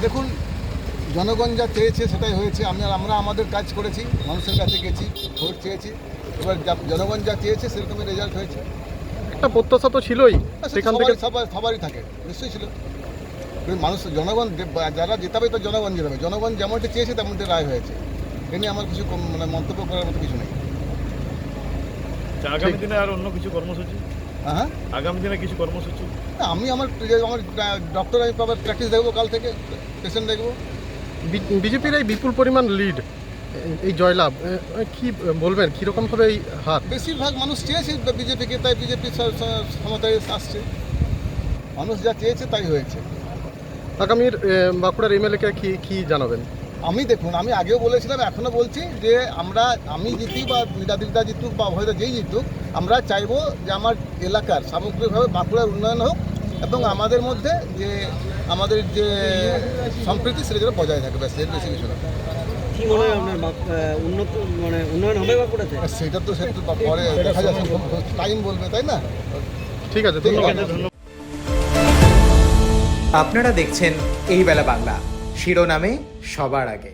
দেখুন, জনগণ যা চেয়েছে সেটাই হয়েছে। আমরা আমাদের কাজ করেছি, মানুষের কাছে গেছি, ভোট চেয়েছি। এবার জনগণ যা চেয়েছে সেরকমই রেজাল্ট হয়েছে। একটা প্রত্যাশা তো ছিলই সেখান থেকে। সবারই থাকে, নিশ্চয়ই ছিল। মানুষ জনগণ যারা জেতাবে তো জনগণ জেতাবে, জনগণ যেমনটি চেয়েছে তেমনটি রায় হয়েছে। এ নিয়ে আমার কিছু মন্তব্য করার মতো কিছু নেই। আগামী দিনে আর অন্য কিছু কর্মসূচি? হ্যাঁ, আগামী দিনে কিছু কর্মসূচি? আমি আমার ডক্টর আমি প্র্যাকটিস দেখবো, কাল থেকে পেশেন্ট দেখবো। বিজেপির এই বিপুল পরিমাণ লিড, এই জয়লাভ, কি বলবেন, কীরকমভাবে এই হার? বেশিরভাগ মানুষ চেয়েছে বিজেপিকে, তাই বিজেপি ক্ষমতায় আসছে। মানুষ যা চেয়েছে তাই হয়েছে। আগামীর বাঁকুড়ার এমএলএকে কি জানাবেন? দেখুন, আমি আগেও বলেছিলাম, এখনও বলছি যে আমি জিতি বা মীরাদিদা জিতুক বা অভয়দা যেই জিতুক, আমরা চাইবো যে আমার এলাকার সামগ্রিকভাবে বাঁকুড়ার উন্নয়ন হোক এবং আমাদের মধ্যে যে আমাদের যে সম্প্রীতি সেটা যেন বজায় থাকে। ব্যাস, এর বেশি কিছু না। কি মনে হয় আপনার উন্নয়ন হবে বাঁকুড়াতে? সেটা তো পরে দেখা যাচ্ছে, টাইম বলবে, তাই না? ঠিক আছে, ধন্যবাদ। আপনারা দেখছেন এই বেলা বাংলা, শিরোনামে সবার আগে।